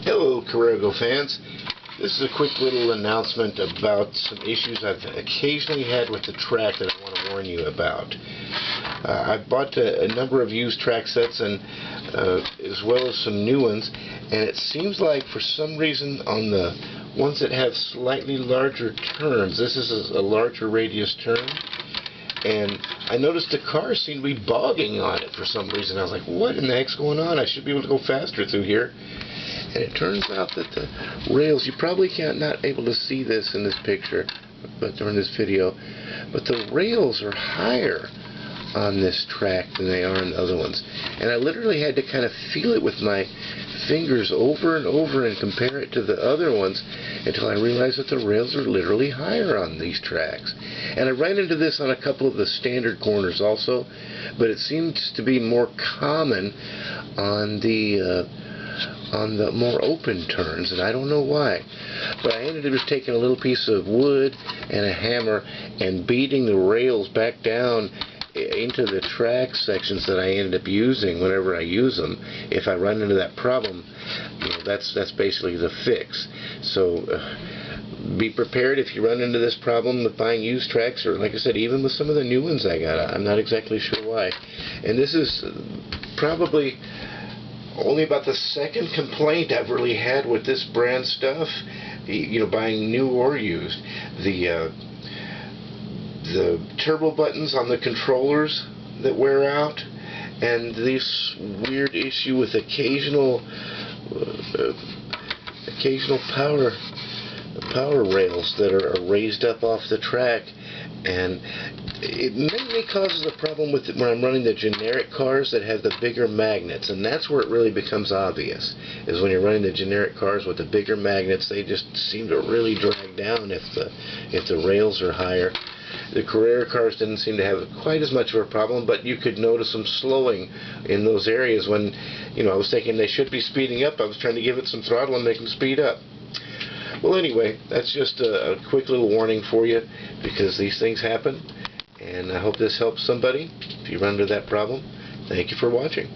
Hello, Carrera fans. This is a quick little announcement about some issues I've occasionally had with the track that I want to warn you about. I've bought a number of used track sets and as well as some new ones, and it seems like for some reason on the ones that have slightly larger turns, this is a larger radius turn, and I noticed the cars seem to be bogging on it for some reason. I was like, what in the heck's going on? I should be able to go faster through here. And it turns out that the rails, you probably not able to see this in this picture, but during this video, but the rails are higher on this track than they are in the other ones. And I literally had to kind of feel it with my fingers over and over and compare it to the other ones until I realized that the rails are literally higher on these tracks. And I ran into this on a couple of the standard corners also, but it seems to be more common on the more open turns, and I don't know why. But I ended up just taking a little piece of wood and a hammer and beating the rails back down into the track sections that I ended up using whenever I use them. If I run into that problem, you know, that's basically the fix. So be prepared if you run into this problem with buying used tracks, or like I said, even with some of the new ones I got. I'm not exactly sure why. And this is probably only about the second complaint I've really had with this brand stuff, you know, buying new or used. The turbo buttons on the controllers that wear out, and this weird issue with occasional power rails that are raised up off the track. And it mainly causes a problem with it when I'm running the generic cars that have the bigger magnets, and that's where it really becomes obvious, is when you're running the generic cars with the bigger magnets. They just seem to really drag down if the rails are higher. The Carrera cars didn't seem to have quite as much of a problem, but you could notice them slowing in those areas when, you know, I was thinking they should be speeding up. I was trying to give it some throttle and make them speed up. Well, anyway, that's just a quick little warning for you, because these things happen, and I hope this helps somebody if you run into that problem. Thank you for watching.